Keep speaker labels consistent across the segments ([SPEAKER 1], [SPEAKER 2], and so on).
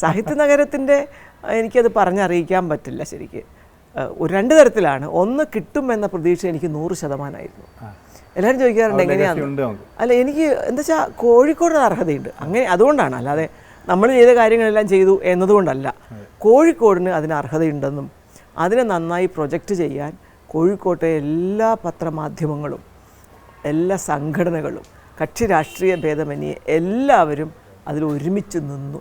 [SPEAKER 1] സാഹിത്യ നഗരത്തിൻ്റെ എനിക്കത് പറഞ്ഞറിയിക്കാൻ പറ്റില്ല ശരിക്ക്. രണ്ട് തരത്തിലാണ്. ഒന്ന്, കിട്ടുമെന്ന പ്രതീക്ഷ എനിക്ക് 100%. എല്ലാവരും ചോദിക്കാറുണ്ട് എങ്ങനെയാണ്. അല്ല, എനിക്ക് എന്താ വെച്ചാൽ കോഴിക്കോടിന് അർഹതയുണ്ട്, അങ്ങനെ അതുകൊണ്ടാണ്. അല്ലാതെ നമ്മൾ ചെയ്ത കാര്യങ്ങളെല്ലാം ചെയ്തു എന്നതുകൊണ്ടല്ല. കോഴിക്കോടിന് അതിന് അർഹതയുണ്ടെന്നും അതിനെ നന്നായി പ്രൊജക്റ്റ് ചെയ്യാൻ കോഴിക്കോട്ടെ എല്ലാ പത്രമാധ്യമങ്ങളും, എല്ലാ സംഘടനകളും, കക്ഷി രാഷ്ട്രീയ ഭേദമന്യേ എല്ലാവരും അതിൽ ഒരുമിച്ച് നിന്നു.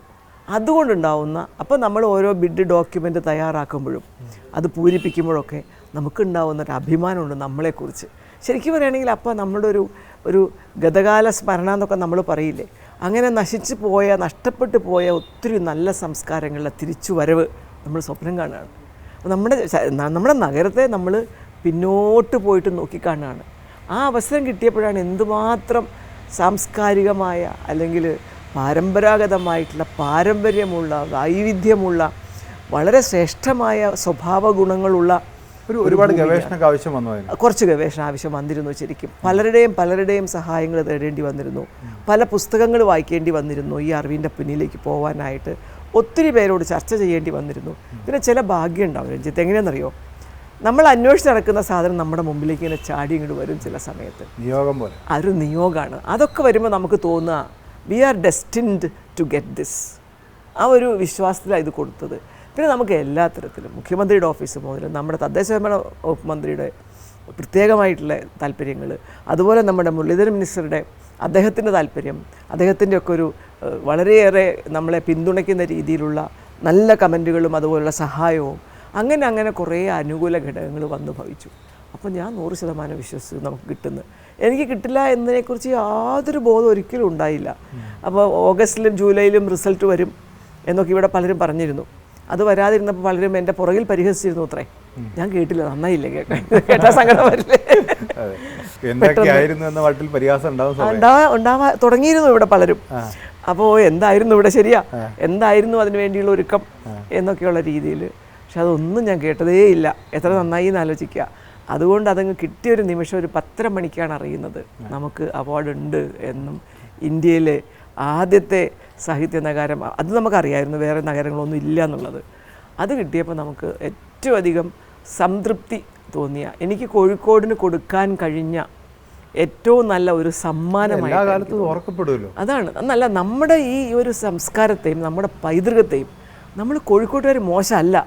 [SPEAKER 1] അതുകൊണ്ടുണ്ടാവുന്ന, അപ്പോൾ നമ്മൾ ഓരോ ബിഡ് ഡോക്യുമെൻ്റ് തയ്യാറാക്കുമ്പോഴും അത് പൂരിപ്പിക്കുമ്പോഴൊക്കെ നമുക്കുണ്ടാവുന്നൊരു അഭിമാനമുണ്ട് നമ്മളെക്കുറിച്ച്. ശരിക്കും പറയുകയാണെങ്കിൽ അപ്പോൾ നമ്മുടെ ഒരു ഗതകാല സ്മരണ എന്നൊക്കെ നമ്മൾ പറയില്ലേ, അങ്ങനെ നശിച്ചു പോയ, നഷ്ടപ്പെട്ടു പോയ ഒത്തിരി നല്ല സംസ്കാരങ്ങളുടെ തിരിച്ചു വരവ് നമ്മൾ സ്വപ്നം കാണുകയാണ്. നമ്മുടെ നഗരത്തെ നമ്മൾ പിന്നോട്ട് പോയിട്ട് നോക്കിക്കാണുകയാണ്. ആ അവസരം കിട്ടിയപ്പോഴാണ് എന്തുമാത്രം സാംസ്കാരികമായ അല്ലെങ്കിൽ പരമ്പരാഗതമായിട്ടുള്ള പാരമ്പര്യമുള്ള വൈവിധ്യമുള്ള വളരെ ശ്രേഷ്ഠമായ സ്വഭാവ ഗുണങ്ങളുള്ള
[SPEAKER 2] ഒരുപാട് ഗവേഷണമൊക്കെ ആവശ്യം വന്നു.
[SPEAKER 1] കുറച്ച് ഗവേഷണം ആവശ്യം വന്നിരുന്നു ശരിക്കും. പലരുടെയും സഹായങ്ങൾ തേടേണ്ടി വന്നിരുന്നു. പല പുസ്തകങ്ങൾ വായിക്കേണ്ടി വന്നിരുന്നു ഈ അറിവിൻ്റെ പിന്നിലേക്ക് പോകാനായിട്ട്. ഒത്തിരി പേരോട് ചർച്ച ചെയ്യേണ്ടി വന്നിരുന്നു. പിന്നെ ചില ഭാഗ്യം ഉണ്ടാവും രഞ്ജിത്ത്. എങ്ങനെയാണെന്നറിയോ, നമ്മൾ അന്വേഷിച്ച് നടക്കുന്ന സാധനം നമ്മുടെ മുമ്പിലേക്ക് ഇങ്ങനെ ചാടി ഇങ്ങോട്ട് വരും ചില സമയത്ത്.
[SPEAKER 2] നിയോഗം പോലെ.
[SPEAKER 1] അതൊരു നിയോഗമാണ്. അതൊക്കെ വരുമ്പോൾ നമുക്ക് തോന്നുക we are destined to get this. ആ ഒരു വിശ്വാസത്തിലാണ് ഇത് കൊടുത്തത്. പിന്നെ നമുക്ക് എല്ലാ തരത്തിലും മുഖ്യമന്ത്രിയുടെ ഓഫീസ് മുതൽ നമ്മുടെ തദ്ദേശ സ്വയംഭരണ വകുപ്പ് മന്ത്രിയുടെ പ്രത്യേകമായിട്ടുള്ള താല്പര്യങ്ങൾ, അതുപോലെ നമ്മുടെ മുരളീധരൻ മിനിസ്റ്ററുടെ അദ്ദേഹത്തിൻ്റെ താല്പര്യം, അദ്ദേഹത്തിൻ്റെയൊക്കെ ഒരു വളരെയേറെ നമ്മളെ പിന്തുണയ്ക്കുന്ന രീതിയിലുള്ള നല്ല കമൻറ്റുകളും അതുപോലുള്ള സഹായവും അങ്ങനെ കുറേ അനുകൂല ഘടകങ്ങൾ വന്നു ഭവിച്ചു. അപ്പോൾ ഞാൻ 100% വിശ്വസിച്ചു നമുക്ക് കിട്ടുന്നു. എനിക്ക് കിട്ടില്ല എന്നതിനെക്കുറിച്ച് യാതൊരു ബോധം ഒരിക്കലും ഉണ്ടായില്ല. അപ്പോൾ ഓഗസ്റ്റിലും ജൂലൈയിലും റിസൾട്ട് വരും എന്നൊക്കെ ഇവിടെ പലരും പറഞ്ഞിരുന്നു. അത് വരാതിരുന്നപ്പോൾ പലരും എൻ്റെ പുറകിൽ പരിഹസിച്ചിരുന്നു. അത്രേ, ഞാൻ കേട്ടില്ല, നന്നായില്ലേ കേട്ടാ സങ്കടം വരില്ലേ. ഉണ്ടാവാ തുടങ്ങിയിരുന്നു ഇവിടെ പലരും. അപ്പോൾ എന്തായിരുന്നു ഇവിടെ, ശരിയാ, എന്തായിരുന്നു അതിനു വേണ്ടിയുള്ള ഒരുക്കം എന്നൊക്കെയുള്ള രീതിയിൽ. പക്ഷെ അതൊന്നും ഞാൻ കേട്ടതേ ഇല്ല. എത്ര നന്നായി എന്ന് ആലോചിക്കുക. അതുകൊണ്ട് അതങ്ങ് കിട്ടിയൊരു നിമിഷം ഒരു 10 മണിക്കാണ് അറിയുന്നത് നമുക്ക് അവാർഡ് ഉണ്ട് എന്നും. ഇന്ത്യയിലെ ആദ്യത്തെ സാഹിത്യ നഗരം, അത് നമുക്കറിയായിരുന്നു, വേറെ നഗരങ്ങളൊന്നും ഇല്ല എന്നുള്ളത്. അത് കിട്ടിയപ്പോൾ നമുക്ക് ഏറ്റവും അധികം സംതൃപ്തി തോന്നിയ, എനിക്ക് കോഴിക്കോടിന് കൊടുക്കാൻ കഴിഞ്ഞ ഏറ്റവും നല്ല ഒരു സമ്മാനമായി
[SPEAKER 2] ഓർക്കപ്പെടുമല്ലോ.
[SPEAKER 1] അതാണ് നല്ല നമ്മുടെ ഈ ഒരു സംസ്കാരത്തെയും നമ്മുടെ പൈതൃകത്തെയും നമ്മൾ കോഴിക്കോട്ടുകാർ മോശമല്ല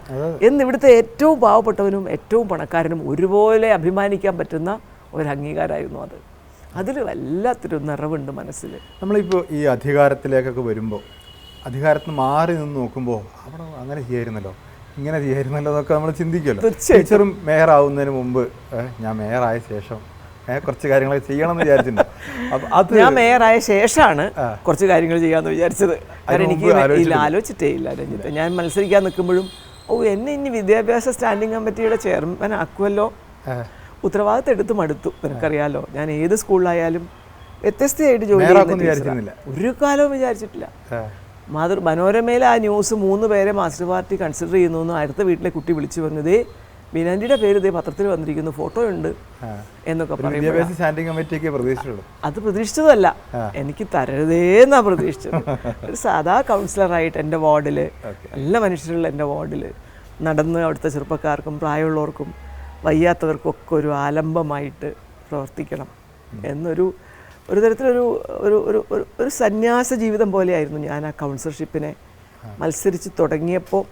[SPEAKER 1] എന്ന് ഇവിടുത്തെ ഏറ്റവും പാവപ്പെട്ടവനും ഏറ്റവും പണക്കാരനും ഒരുപോലെ അഭിമാനിക്കാൻ പറ്റുന്ന ഒരു അംഗീകാരമായിരുന്നു അത്. അതിൽ വല്ലാത്തൊരു നിറവുണ്ട് മനസ്സിൽ.
[SPEAKER 2] നമ്മളിപ്പോൾ ഈ അധികാരത്തിലേക്കൊക്കെ വരുമ്പോൾ, അധികാരത്തിൽ നിന്ന് മാറി നിന്ന് നോക്കുമ്പോൾ അവിടെ അങ്ങനെ ചെയ്യായിരുന്നല്ലോ, ഇങ്ങനെ ചെയ്യായിരുന്നല്ലോ എന്നൊക്കെ നമ്മൾ ചിന്തിക്കുമല്ലോ. ടീച്ചറും മേയറാവുന്നതിന് മുമ്പ് ഞാൻ മേയറായ ശേഷം കുറച്ച് കാര്യങ്ങളൊക്കെ ചെയ്യണമെന്ന് വിചാരിച്ചിട്ടുണ്ട്. അപ്പം അത്
[SPEAKER 1] ഞാൻ മേയറായ ശേഷമാണ് കുറച്ച് കാര്യങ്ങൾ ചെയ്യാമെന്ന് വിചാരിച്ചത്. കാരണം എനിക്ക് ആലോചിച്ചിട്ടേ ഇല്ല രഞ്ജിത്ത്. ഞാൻ മത്സരിക്കാൻ നിൽക്കുമ്പോഴും എന്നെ ഇനി വിദ്യാഭ്യാസ സ്റ്റാൻഡിംഗ് കമ്മിറ്റിയുടെ ചെയർമാൻ ആക്കുമല്ലോ, ഉത്തരവാദിത്തം എടുത്ത് മടുത്തു. നിനക്കറിയാലോ, ഞാൻ ഏത് സ്കൂളിലായാലും വ്യത്യസ്തമായിട്ട് ജോലി ചെയ്യുന്നില്ല, ഒരു കാലവും വിചാരിച്ചിട്ടില്ല. മനോരമയിലെ ആ ന്യൂസ് 3 പേരെ മാസ്റ്റർ പാർട്ടി കൺസിഡർ ചെയ്യുന്നു എന്ന് അടുത്ത വീട്ടിലെ കുട്ടി വിളിച്ചു പറഞ്ഞതേ ബീനാൻഡിയുടെ പേര് ഇതേ പത്രത്തിൽ വന്നിരിക്കുന്നു, ഫോട്ടോ ഉണ്ട് എന്നൊക്കെ പറയുമ്പോൾ അത് പ്രതീക്ഷിച്ചതല്ല, എനിക്ക് തരരുതേന്നാ പ്രതീക്ഷിച്ചത്. ഒരു സാധാ കൗൺസിലറായിട്ട് എൻ്റെ വാർഡിൽ, നല്ല മനുഷ്യരുള്ള എൻ്റെ വാർഡിൽ നടന്ന് അവിടുത്തെ ചെറുപ്പക്കാർക്കും പ്രായമുള്ളവർക്കും വയ്യാത്തവർക്കും ഒക്കെ ഒരു ആലംബമായിട്ട് പ്രവർത്തിക്കണം എന്നൊരു തരത്തിലൊരു ഒരു സന്യാസ ജീവിതം പോലെയായിരുന്നു ഞാൻ ആ കൗൺസിലർഷിപ്പിനെ മത്സരിച്ച് തുടങ്ങിയപ്പോൾ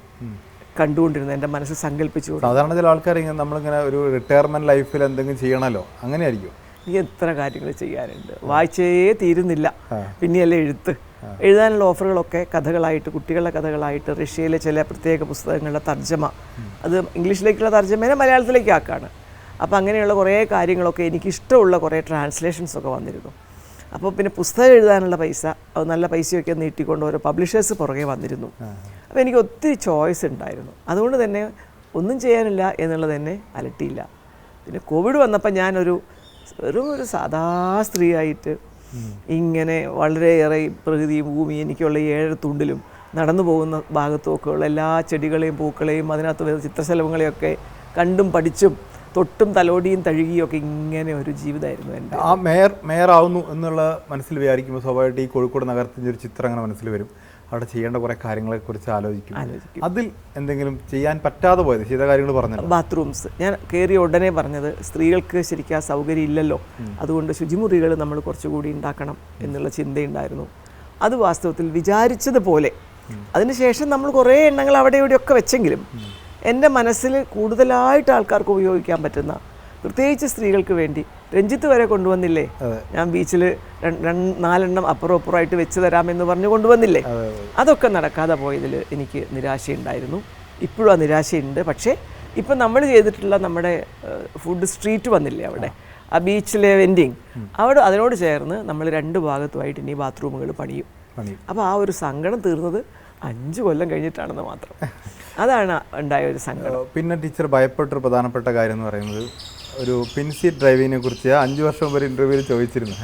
[SPEAKER 1] കണ്ടുകൊണ്ടിരുന്നത്. എൻ്റെ മനസ്സ് സങ്കല്പിച്ചു.
[SPEAKER 2] സാധാരണ ചില ആൾക്കാർ നമ്മളിങ്ങനെ ഒരു റിട്ടയർമെൻറ്റ് ലൈഫിൽ എന്തെങ്കിലും ചെയ്യണമല്ലോ, അങ്ങനെയായിരിക്കും.
[SPEAKER 1] എനിക്ക് എത്ര കാര്യങ്ങൾ ചെയ്യാനുണ്ട്, വായിച്ചേ തീരുന്നില്ല. പിന്നെയല്ലേ എഴുതാനുള്ള ഓഫറുകളൊക്കെ കഥകളായിട്ട്, കുട്ടികളുടെ കഥകളായിട്ട്, റഷ്യയിലെ ചില പ്രത്യേക പുസ്തകങ്ങളുടെ തർജ്ജമ, അത് ഇംഗ്ലീഷിലേക്കുള്ള തർജ്ജമേനെ മലയാളത്തിലേക്ക് ആക്കാണ്. അപ്പോൾ അങ്ങനെയുള്ള കുറേ കാര്യങ്ങളൊക്കെ എനിക്കിഷ്ടമുള്ള കുറേ ട്രാൻസ്ലേഷൻസൊക്കെ വന്നിരുന്നു. അപ്പോൾ പിന്നെ പുസ്തകം എഴുതാനുള്ള പൈസ, നല്ല പൈസയൊക്കെ നീട്ടിക്കൊണ്ട് ഓരോ പബ്ലിഷേഴ്സ് പുറകെ വന്നിരുന്നു. അപ്പോൾ എനിക്ക് ഒത്തിരി ചോയ്സ് ഉണ്ടായിരുന്നു. അതുകൊണ്ട് തന്നെ ഒന്നും ചെയ്യാനില്ല എന്നുള്ളത് തന്നെ അലട്ടിയില്ല. പിന്നെ കോവിഡ് വന്നപ്പോൾ ഞാനൊരു സാധാ സ്ത്രീയായിട്ട് ഇങ്ങനെ വളരെയേറെ പ്രകൃതിയും ഭൂമിയും എനിക്കുള്ള 7 തുണ്ടിലും നടന്നു പോകുന്ന ഭാഗത്തുമൊക്കെ ഉള്ള എല്ലാ ചെടികളെയും പൂക്കളെയും അതിനകത്ത് വരുന്ന ചിത്രശലഭങ്ങളെയൊക്കെ കണ്ടും പഠിച്ചും തൊട്ടും തലോടിയും തഴുകിയും ഒക്കെ ഇങ്ങനെ ഒരു ജീവിതമായിരുന്നു എൻ്റെ.
[SPEAKER 2] ആ മേയറാവുന്നു എന്നുള്ള മനസ്സിൽ വിചാരിക്കുമ്പോൾ സ്വാഭാവികമായിട്ട് ഈ കോഴിക്കോട് നഗരത്തിൻ്റെ ഒരു ചിത്രം അങ്ങനെ മനസ്സിൽ വരും. അവിടെ ചെയ്യേണ്ട കുറേ കാര്യങ്ങളെക്കുറിച്ച് ആലോചിക്കും. അതിൽ എന്തെങ്കിലും ചെയ്യാൻ പറ്റാതെ പോയത് ചെയ്ത കാര്യങ്ങൾ പറഞ്ഞു?
[SPEAKER 1] ബാത്റൂംസ് ഞാൻ കയറിയ ഉടനെ പറഞ്ഞത് സ്ത്രീകൾക്ക് ശരിക്കും ആ സൗകര്യം ഇല്ലല്ലോ, അതുകൊണ്ട് ശുചിമുറികൾ നമ്മൾ കുറച്ചുകൂടി ഉണ്ടാക്കണം എന്നുള്ള ചിന്തയുണ്ടായിരുന്നു. അത് വാസ്തവത്തിൽ വിചാരിച്ചതുപോലെ. അതിനുശേഷം നമ്മൾ കുറേ എണ്ണങ്ങൾ അവിടെ ഇവിടെയൊക്കെ വെച്ചെങ്കിലും എൻ്റെ മനസ്സിൽ കൂടുതലായിട്ട് ആൾക്കാർക്ക് ഉപയോഗിക്കാൻ പറ്റുന്ന, പ്രത്യേകിച്ച് സ്ത്രീകൾക്ക് വേണ്ടി രഞ്ജിത്ത് വരെ കൊണ്ടുവന്നില്ലേ, ഞാൻ ബീച്ചിൽ 4 അപ്പുറം അപ്പുറമായിട്ട് വെച്ച് തരാമെന്ന് പറഞ്ഞ് കൊണ്ടുവന്നില്ലേ, അതൊക്കെ നടക്കാതെ പോയതിൽ എനിക്ക് നിരാശയുണ്ടായിരുന്നു. ഇപ്പോഴും ആ നിരാശയുണ്ട്. പക്ഷേ ഇപ്പം നമ്മൾ ചെയ്തിട്ടുള്ള നമ്മുടെ ഫുഡ് സ്ട്രീറ്റ് വന്നില്ലേ അവിടെ, ആ ബീച്ചിലെ വെൻഡിങ്, അവിടെ അതിനോട് ചേർന്ന് നമ്മൾ 2 ഭാഗത്തുമായിട്ട് ഇനി ബാത്റൂമുകൾ പണിയും. അപ്പോൾ ആ ഒരു സങ്കടം തീർന്നത് 5 കൊല്ലം കഴിഞ്ഞിട്ടാണെന്ന് മാത്രം. അതാണ് ഉണ്ടായ ഒരു സങ്കടം.
[SPEAKER 2] പിന്നെ ടീച്ചർ ഭയപ്പെട്ടൊരു പ്രധാനപ്പെട്ട കാര്യം എന്ന് പറയുന്നത് ഒരു പിൻസീറ്റ് ഡ്രൈവിങ്ങിനെ കുറിച്ച് 5 വർഷം മുമ്പ് ഒരു ഇൻ്റർവ്യൂവിൽ ചോദിച്ചിരുന്നു.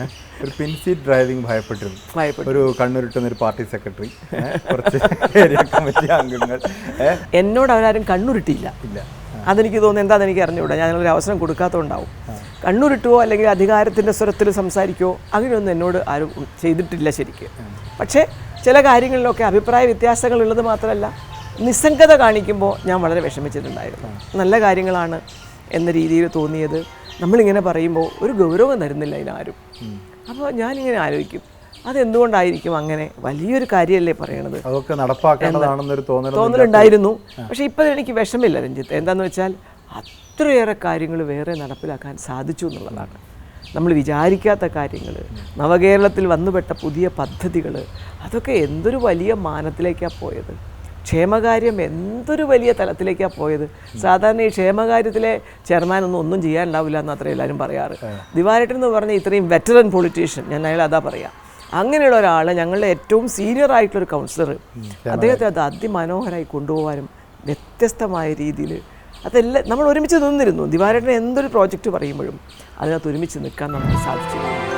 [SPEAKER 2] ഒരു പിൻസീറ്റ് ഡ്രൈവിംഗ് ഭയപ്പെട്ടിരുന്നു. ഒരു കണ്ണൂരിട്ടുന്ന ഒരു പാർട്ടി സെക്രട്ടറി, കുറച്ച് ഏരിയ കമ്മിറ്റി അംഗങ്ങൾ.
[SPEAKER 1] എന്നോട് അവരാരും കണ്ണുരുട്ടിയില്ല. അതെനിക്ക് തോന്നുന്നു എന്താണെന്ന് എനിക്ക് അറിഞ്ഞുകൂടാ, ഞാനൊരു അവസരം കൊടുക്കാത്തതുകൊണ്ടാവും. കണ്ണുരുട്ടുവോ അല്ലെങ്കിൽ അധികാരത്തിൻ്റെ സ്വരത്തിൽ സംസാരിക്കുകയോ അങ്ങനെയൊന്നും എന്നോട് ആരും ചെയ്തിട്ടില്ല ശരിക്കും. പക്ഷേ ചില കാര്യങ്ങളിലൊക്കെ അഭിപ്രായ വ്യത്യാസങ്ങളുള്ളത് മാത്രമല്ല, നിസ്സംഗത കാണിക്കുമ്പോൾ ഞാൻ വളരെ വിഷമിച്ചിട്ടുണ്ടായിരുന്നു. നല്ല കാര്യങ്ങളാണ് എന്ന രീതിയിൽ തോന്നിയത് നമ്മളിങ്ങനെ പറയുമ്പോൾ ഒരു ഗൗരവം തരുന്നില്ല ഇതിനാരും. അപ്പോൾ ഞാനിങ്ങനെ ആലോചിക്കും, അതെന്തുകൊണ്ടായിരിക്കും അങ്ങനെ? വലിയൊരു കാര്യമല്ലേ പറയണത്,
[SPEAKER 2] അതൊക്കെ നടപ്പാക്കേണ്ടതാണെന്നൊരു
[SPEAKER 1] തോന്നലുണ്ടായിരുന്നു. പക്ഷേ ഇപ്പം എനിക്ക് വിഷമില്ല രഞ്ജിത്ത്. എന്താണെന്ന് വെച്ചാൽ അത്രയേറെ കാര്യങ്ങൾ വേറെ നടപ്പിലാക്കാൻ സാധിച്ചു എന്നുള്ളതാണ്. നമ്മൾ വിചാരിക്കാത്ത കാര്യങ്ങൾ, നവകേരളത്തിൽ വന്നുപെട്ട പുതിയ പദ്ധതികൾ, അതൊക്കെ എന്തൊരു വലിയ മാനത്തിലേക്കാണ് പോയത്. ക്ഷേമകാര്യം എന്തൊരു വലിയ തലത്തിലേക്കാണ് പോയത്. സാധാരണ ഈ ക്ഷേമകാര്യത്തിലെ ചെയർമാനൊന്നും ചെയ്യാനുണ്ടാവില്ല എന്ന് അത്ര എല്ലാവരും പറയാറ്. ദിവാരേട്ടൻ എന്ന് പറഞ്ഞ ഇത്രയും വെറ്ററൻ പൊളിറ്റീഷ്യൻ, ഞാൻ അയാൾ അതാ പറയാം, അങ്ങനെയുള്ള ഒരാൾ, ഞങ്ങളുടെ ഏറ്റവും സീനിയർ ആയിട്ടുള്ളൊരു കൗൺസിലർ, അദ്ദേഹത്തെ അത് അതിമനോഹരമായി കൊണ്ടുപോകാനും വ്യത്യസ്തമായ രീതിയിൽ അതെല്ലാം നമ്മൾ ഒരുമിച്ച് നിന്നിരുന്നു. ദിവാരേട്ടൻ എന്തൊരു പ്രോജക്റ്റ് പറയുമ്പോഴും അതിനകത്ത് ഒരുമിച്ച് നിൽക്കാൻ നമുക്ക് സാധിച്ചിരുന്നു.